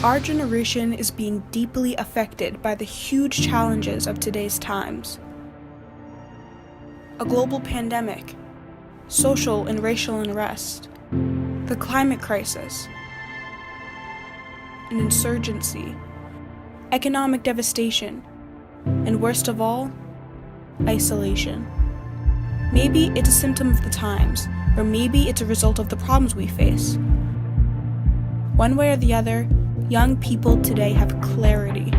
Our generation is being deeply affected by the huge challenges of today's times. A global pandemic, social and racial unrest, the climate crisis, an insurgency, economic devastation, and worst of all, isolation. Maybe it's a symptom of the times, or maybe it's a result of the problems we face. One way or the other, young people today have clarity.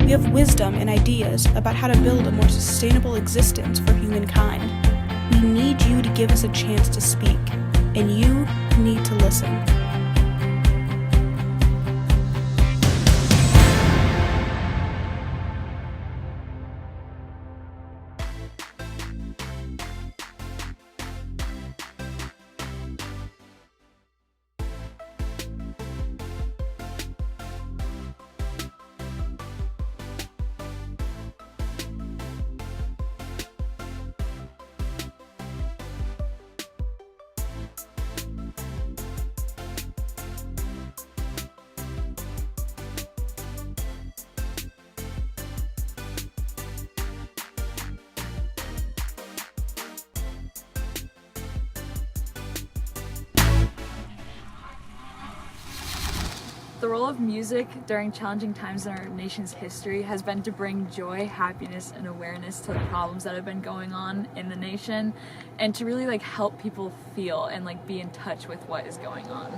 We have wisdom and ideas about how to build a more sustainable existence for humankind. We need you to give us a chance to speak, and you need to listen. The role of music during challenging times in our nation's history has been to bring joy, happiness, and awareness to the problems that have been going on in the nation, and to really help people feel and be in touch with what is going on.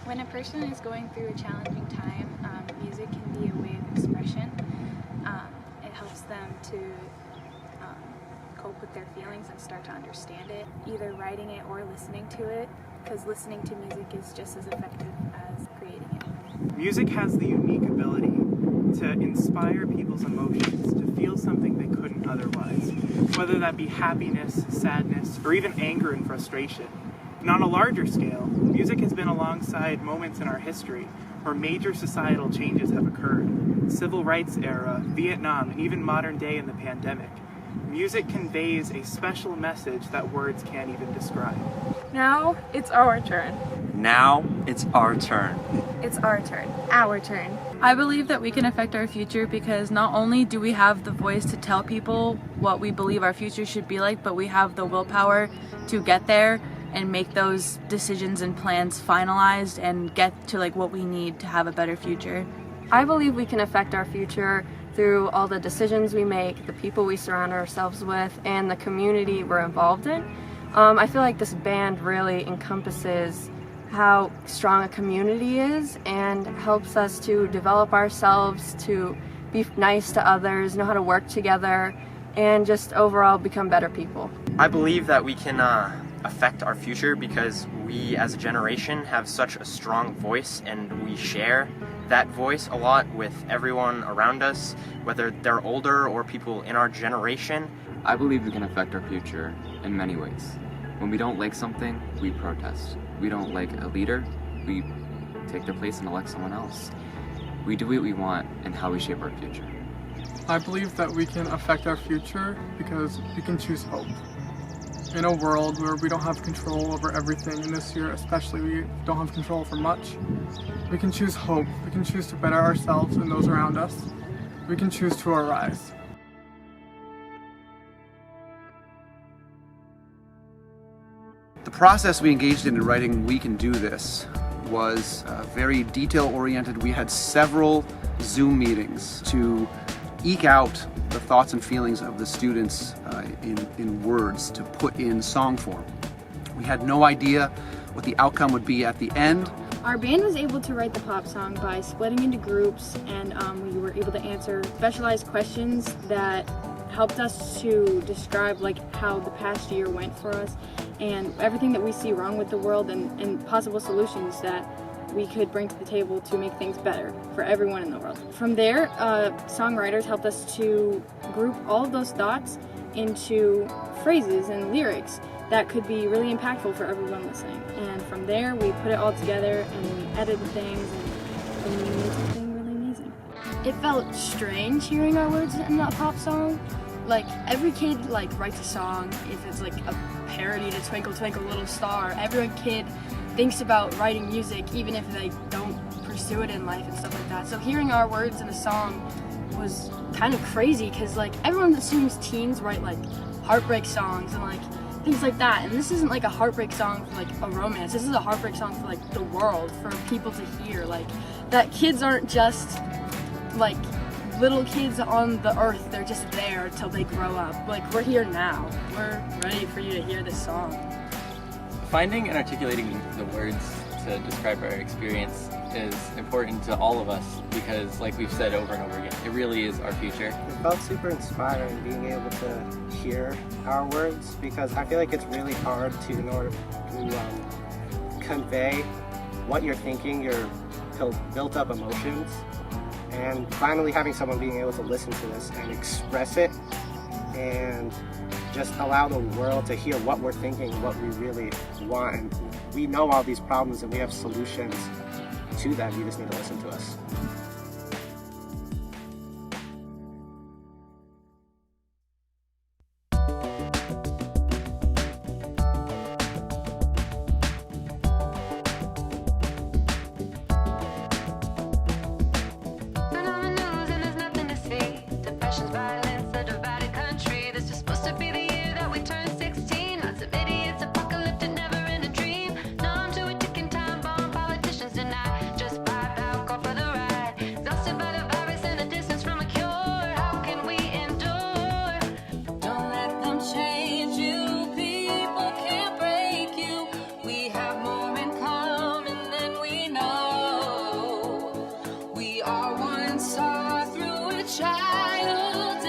When a person is going through a challenging time, music can be a way of expression. It helps them to cope with their feelings and start to understand it, either writing it or listening to it, because listening to music is just as effective as creating it. Music has the unique ability to inspire people's emotions, to feel something they couldn't otherwise, whether that be happiness, sadness, or even anger and frustration. And on a larger scale, music has been alongside moments in our history where major societal changes have occurred. Civil rights era, Vietnam, and even modern day in the pandemic. Music conveys a special message that words can't even describe. Now it's our turn. Now it's our turn. It's our turn. Our turn. I believe that we can affect our future because not only do we have the voice to tell people what we believe our future should be like, but we have the willpower to get there and make those decisions and plans finalized and get to what we need to have a better future. I believe we can affect our future through all the decisions we make, the people we surround ourselves with, and the community we're involved in. I feel like this band really encompasses how strong a community is and helps us to develop ourselves, to be nice to others, know how to work together, and just overall become better people. I believe that we can affect our future because we as a generation have such a strong voice, and we share that voice a lot with everyone around us, whether they're older or people in our generation. I believe we can affect our future in many ways. When we don't like something, we protest. We don't like a leader, we take their place and elect someone else. We do what we want and how we shape our future. I believe that we can affect our future because we can choose hope. In a world where we don't have control over everything, and this year especially we don't have control over much, we can choose hope. We can choose to better ourselves and those around us. We can choose to arise. The process we engaged in writing We Can Do This was very detail-oriented. We had several Zoom meetings to eke out the thoughts and feelings of the students in words to put in song form. We had no idea what the outcome would be at the end. Our band was able to write the pop song by splitting into groups, and we were able to answer specialized questions that helped us to describe how the past year went for us and everything that we see wrong with the world, and possible solutions that we could bring to the table to make things better for everyone in the world. From there, songwriters helped us to group all of those thoughts into phrases and lyrics that could be really impactful for everyone listening. And from there, we put it all together and we edited things and we made something really amazing. It felt strange hearing our words in a pop song. Every kid writes a song if it's a parody to Twinkle Twinkle Little Star. Every kid thinks about writing music even if they don't pursue it in life and stuff like that. So hearing our words in a song was kind of crazy because everyone assumes teens write heartbreak songs and things like that. And this isn't a heartbreak song for a romance. This is a heartbreak song for the world, for people to hear. That kids aren't just little kids on the earth, they're just there till they grow up. We're here now. We're ready for you to hear this song. Finding and articulating the words to describe our experience is important to all of us because, like we've said over and over again, it really is our future. It felt super inspiring being able to hear our words because I feel like it's really hard in order to convey what you're thinking, your built up emotions, and finally having someone being able to listen to this and express it and just allow the world to hear what we're thinking, what we really want. And we know all these problems and we have solutions to them. You just need to listen to us. Childhood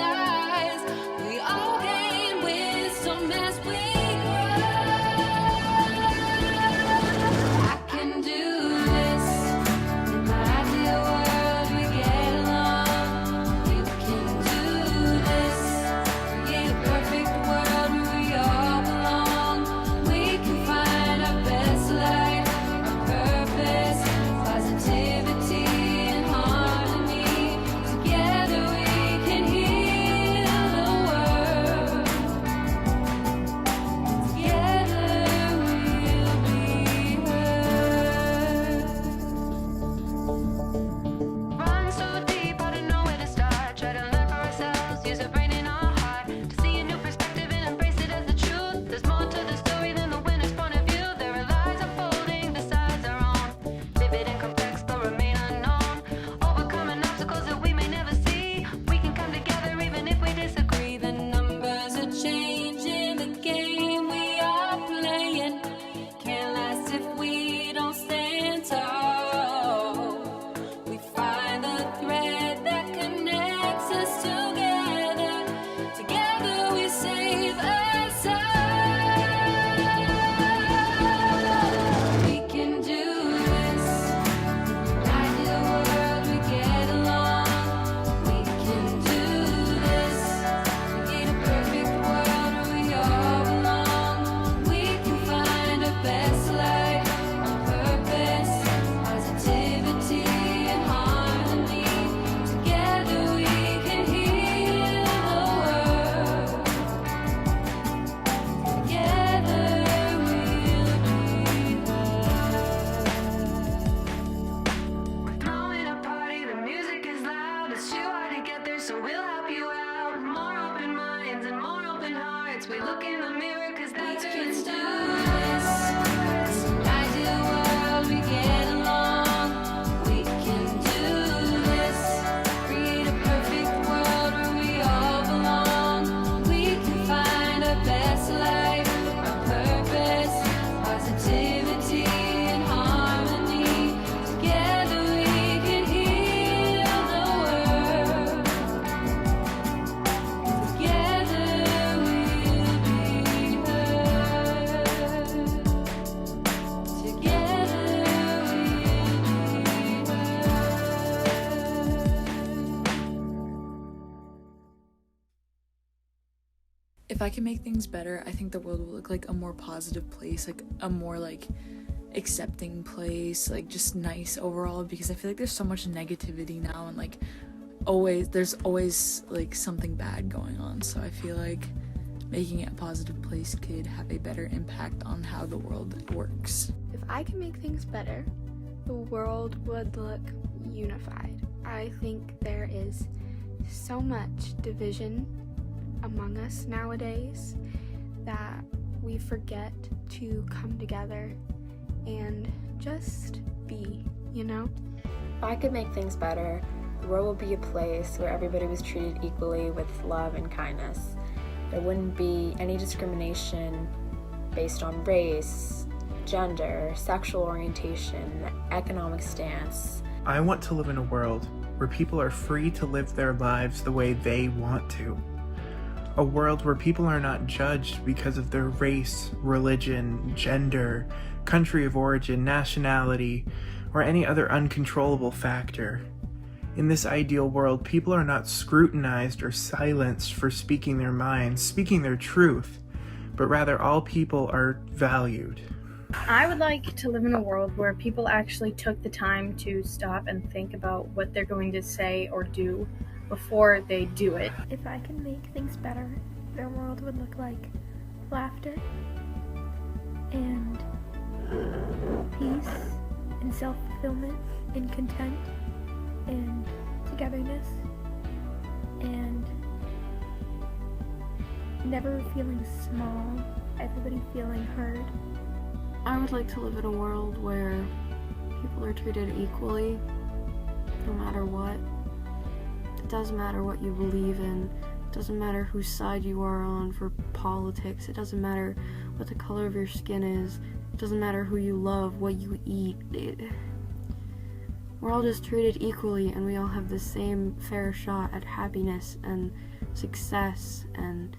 If I can make things better, I think the world will look like a more positive place, like a more like accepting place, like just nice overall, because I feel like there's so much negativity now, and like there's always like something bad going on. So I feel like making it a positive place could have a better impact on how the world works. If I can make things better, the world would look unified. I think there is so much division among us nowadays that we forget to come together and just be, you know? If I could make things better, the world would be a place where everybody was treated equally with love and kindness. There wouldn't be any discrimination based on race, gender, sexual orientation, economic stance. I want to live in a world where people are free to live their lives the way they want to. A world where people are not judged because of their race, religion, gender, country of origin, nationality, or any other uncontrollable factor. In this ideal world, people are not scrutinized or silenced for speaking their minds, speaking their truth, but rather all people are valued. I would like to live in a world where people actually took the time to stop and think about what they're going to say or do before they do it. If I can make things better, their world would look like laughter and peace and self-fulfillment and content and togetherness and never feeling small, everybody feeling heard. I would like to live in a world where people are treated equally, no matter what. It doesn't matter what you believe in. It doesn't matter whose side you are on for politics. It doesn't matter what the color of your skin is. It doesn't matter who you love, what you eat. We're all just treated equally, and we all have the same fair shot at happiness and success and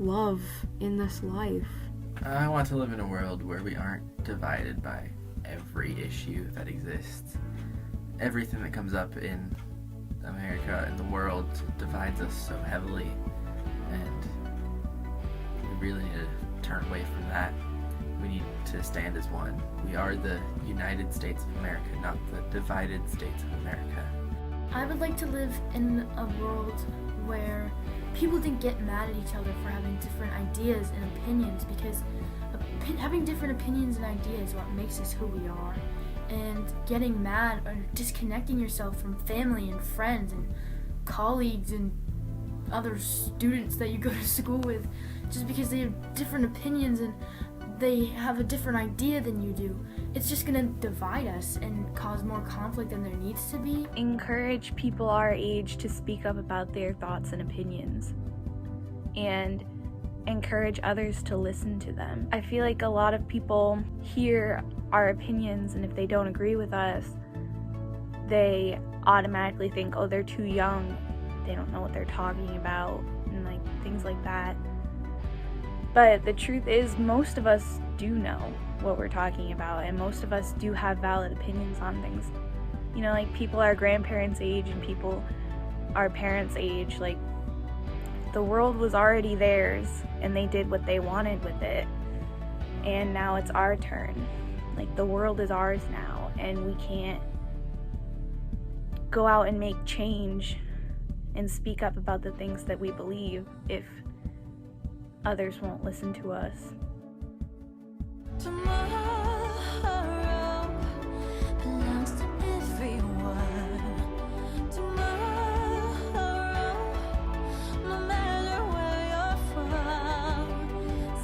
love in this life. I want to live in a world where we aren't divided by every issue that exists. Everything that comes up in America and the world divides us so heavily, and we really need to turn away from that. We need to stand as one. We are the United States of America, not the divided States of America. I would like to live in a world where people didn't get mad at each other for having different ideas and opinions, because having different opinions and ideas is what makes us who we are. And getting mad or disconnecting yourself from family and friends and colleagues and other students that you go to school with just because they have different opinions and they have a different idea than you do, it's just gonna divide us and cause more conflict than there needs to be. Encourage people our age to speak up about their thoughts and opinions, and encourage others to listen to them. I feel like a lot of people hear our opinions, and if they don't agree with us, they automatically think, oh, they're too young, they don't know what they're talking about, and like things like that. But the truth is, most of us do know what we're talking about, and most of us do have valid opinions on things. You know, like people our grandparents' age and people our parents' age, like the world was already theirs and they did what they wanted with it. And now it's our turn. Like the world is ours now, and we can't go out and make change and speak up about the things that we believe if others won't listen to us. Tomorrow belongs to everyone. Tomorrow, no matter where you're from.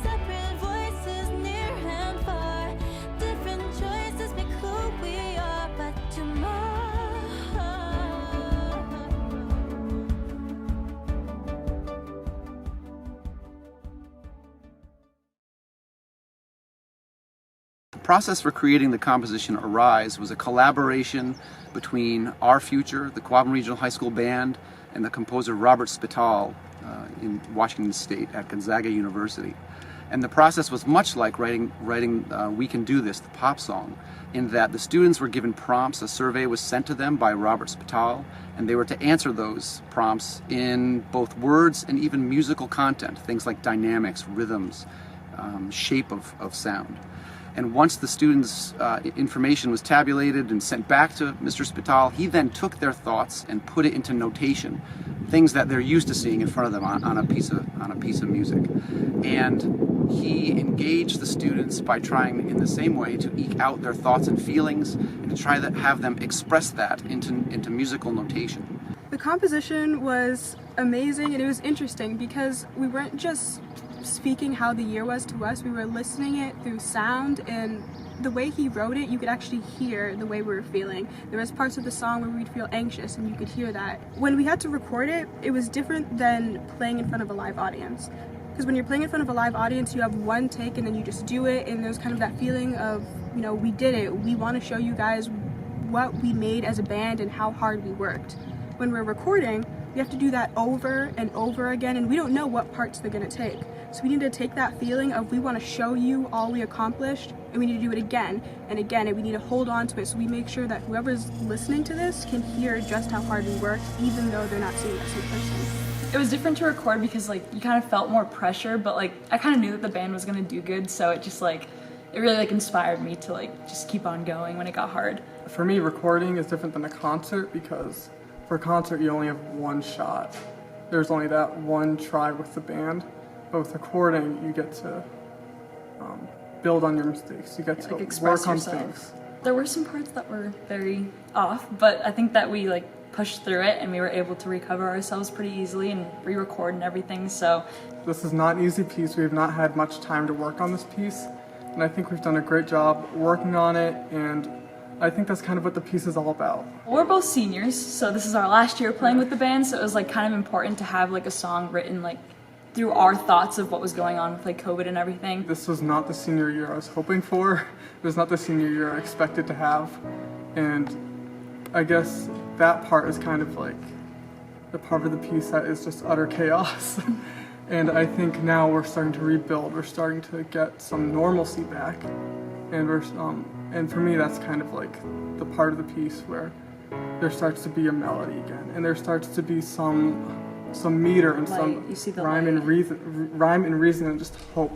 Separate voices near and far. Different choices make who we are. But tomorrow. The process for creating the composition Arise was a collaboration between rFUTURE, the Quabbin Regional High School Band, and the composer Robert Spital in Washington State at Gonzaga University. And the process was much like writing We Can Do This, the pop song, in that the students were given prompts. A survey was sent to them by Robert Spital, and they were to answer those prompts in both words and even musical content, things like dynamics, rhythms, shape of sound. And once the students' information was tabulated and sent back to Mr. Spital, he then took their thoughts and put it into notation, things that they're used to seeing in front of them on a piece of music. And he engaged the students by trying in the same way to eke out their thoughts and feelings and to try to have them express that into musical notation. The composition was amazing, and it was interesting because we weren't just speaking how the year was to us, we were listening it through sound, and the way he wrote it, you could actually hear the way we were feeling. There was parts of the song where we'd feel anxious, and you could hear that. When we had to record it, it was different than playing in front of a live audience. Because when you're playing in front of a live audience, you have one take and then you just do it, and there's kind of that feeling of, you know, we did it. We want to show you guys what we made as a band and how hard we worked. When we're recording, we have to do that over and over again, and we don't know what parts they're going to take. So we need to take that feeling of we want to show you all we accomplished, and we need to do it again and again, and we need to hold on to it so we make sure that whoever's listening to this can hear just how hard we worked, even though they're not seeing us in person. It was different to record because like you kind of felt more pressure, but like I kind of knew that the band was gonna do good, so it just like it really like inspired me to like just keep on going when it got hard. For me, recording is different than a concert because for a concert you only have one shot. There's only that one try with the band. But with recording, you get to build on your mistakes. You get to work on things. There were some parts that were very off, but I think that we like pushed through it and we were able to recover ourselves pretty easily and re-record and everything. So this is not an easy piece. We have not had much time to work on this piece, and I think we've done a great job working on it. And I think that's kind of what the piece is all about. We're both seniors, so this is our last year playing with the band. So it was like kind of important to have like a song written like through our thoughts of what was going on with like COVID and everything. This was not the senior year I was hoping for. It was not the senior year I expected to have. And I guess that part is kind of like the part of the piece that is just utter chaos. And I think now we're starting to rebuild. We're starting to get some normalcy back. And and for me that's kind of like the part of the piece where there starts to be a melody again. And there starts to be some meter and some rhyme and reason and just hope.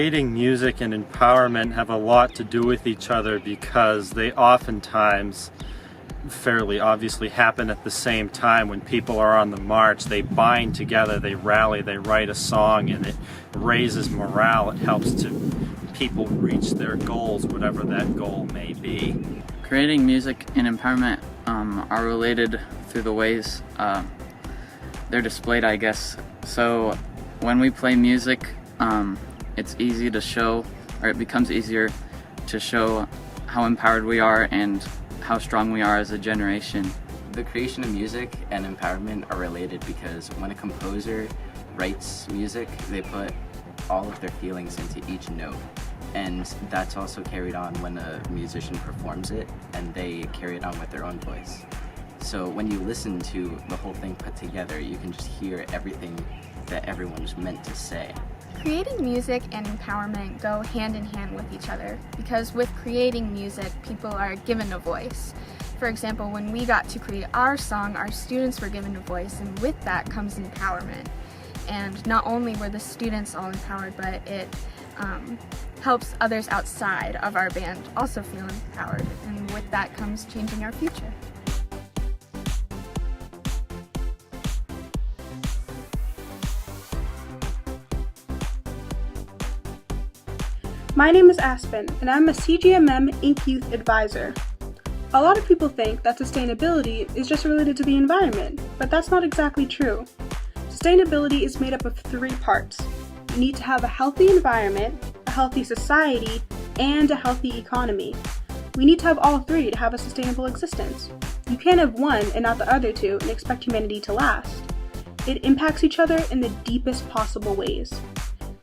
creating music and empowerment have a lot to do with each other because they oftentimes, fairly obviously, happen at the same time. When people are on the march, they bind together, they rally, they write a song, and it raises morale. It helps people reach their goals, whatever that goal may be. Creating music and empowerment are related through the ways they're displayed, I guess. So when we play music, it's easy to show, or it becomes easier to show how empowered we are and how strong we are as a generation. The creation of music and empowerment are related because when a composer writes music, they put all of their feelings into each note. And that's also carried on when a musician performs it, and they carry it on with their own voice. So when you listen to the whole thing put together, you can just hear everything that everyone was meant to say. Creating music and empowerment go hand in hand with each other because with creating music, people are given a voice. For example, when we got to create our song, our students were given a voice, and with that comes empowerment. And not only were the students all empowered, but it helps others outside of our band also feel empowered, and with that comes changing our future. My name is Aspen, and I'm a CGMM Inc. Youth Advisor. A lot of people think that sustainability is just related to the environment, but that's not exactly true. Sustainability is made up of 3 parts. You need to have a healthy environment, a healthy society, and a healthy economy. We need to have all 3 to have a sustainable existence. You can't have one and not the other 2 and expect humanity to last. It impacts each other in the deepest possible ways.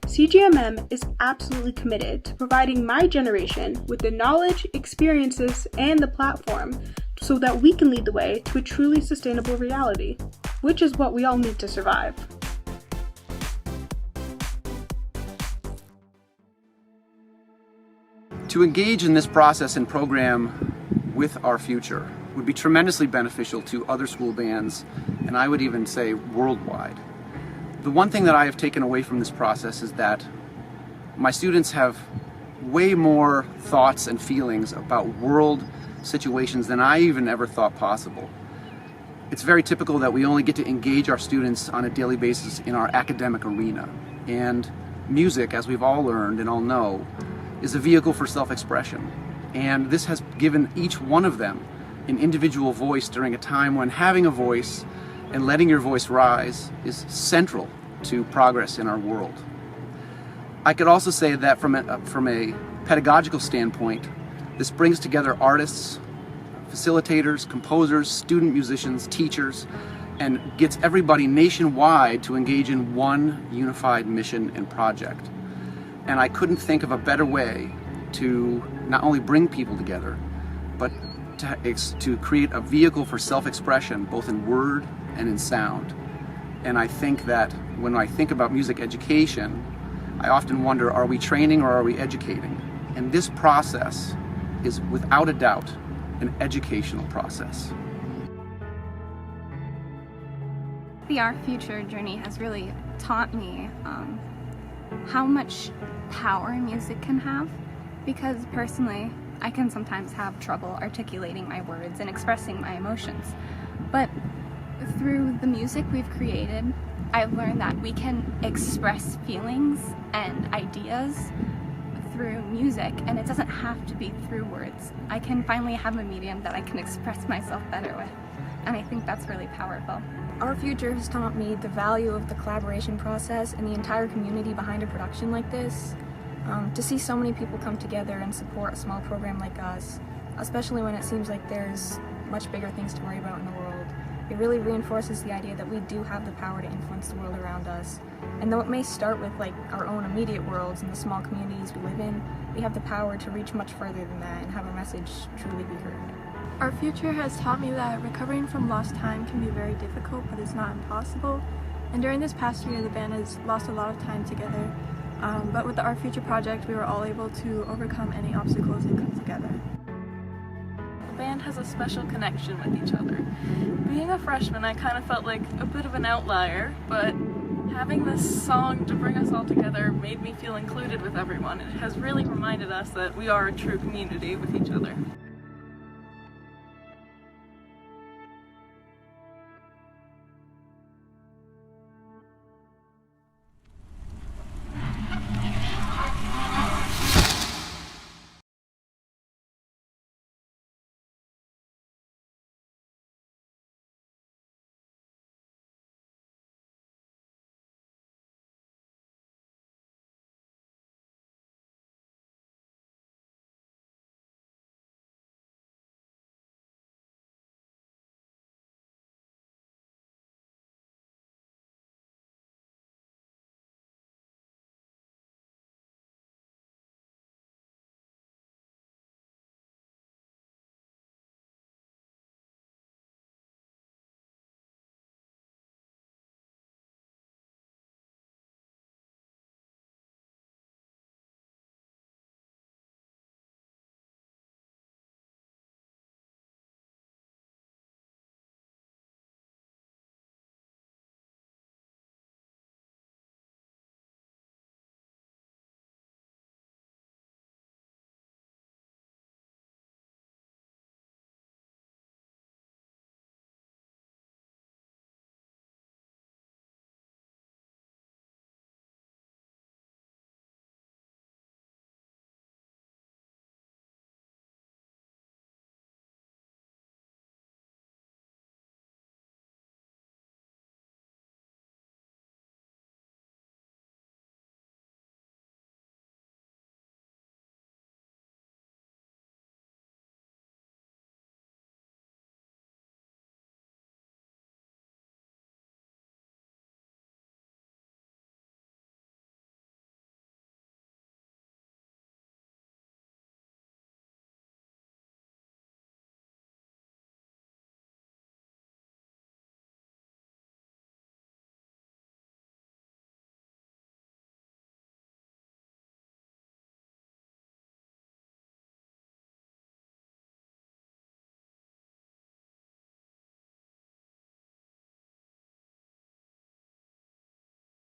CGMM is absolutely committed to providing my generation with the knowledge, experiences, and the platform so that we can lead the way to a truly sustainable reality, which is what we all need to survive. To engage in this process and program with our future would be tremendously beneficial to other school bands, and I would even say worldwide. The one thing that I have taken away from this process is that my students have way more thoughts and feelings about world situations than I even ever thought possible. It's very typical that we only get to engage our students on a daily basis in our academic arena. And music, as we've all learned and all know, is a vehicle for self-expression. And this has given each one of them an individual voice during a time when having a voice and letting your voice rise is central to progress in our world. I could also say that from a pedagogical standpoint, this brings together artists, facilitators, composers, student musicians, teachers, and gets everybody nationwide to engage in one unified mission and project. And I couldn't think of a better way to not only bring people together, but to create a vehicle for self-expression, both in word and in sound. And I think that when I think about music education, I often wonder, are we training or are we educating? And this process is without a doubt an educational process. The rFUTURE journey has really taught me how much power music can have, because personally I can sometimes have trouble articulating my words and expressing my emotions. But through the music we've created, I've learned that we can express feelings and ideas through music, and it doesn't have to be through words. I can finally have a medium that I can express myself better with, and I think that's really powerful. rFUTURE has taught me the value of the collaboration process and the entire community behind a production like this. To see so many people come together and support a small program like us, especially when it seems like there's much bigger things to worry about in the world, it really reinforces the idea that we do have the power to influence the world around us. And though it may start with like our own immediate worlds and the small communities we live in, we have the power to reach much further than that and have our message truly be heard. rFUTURE has taught me that recovering from lost time can be very difficult, but it's not impossible. And during this past year, the band has lost a lot of time together. But with the rFUTURE project, we were all able to overcome any obstacles and come together. The band has a special connection with each other. Being a freshman, I kind of felt like a bit of an outlier, but Having this song to bring us all together made me feel included with everyone. It has really reminded us that we are a true community with each other.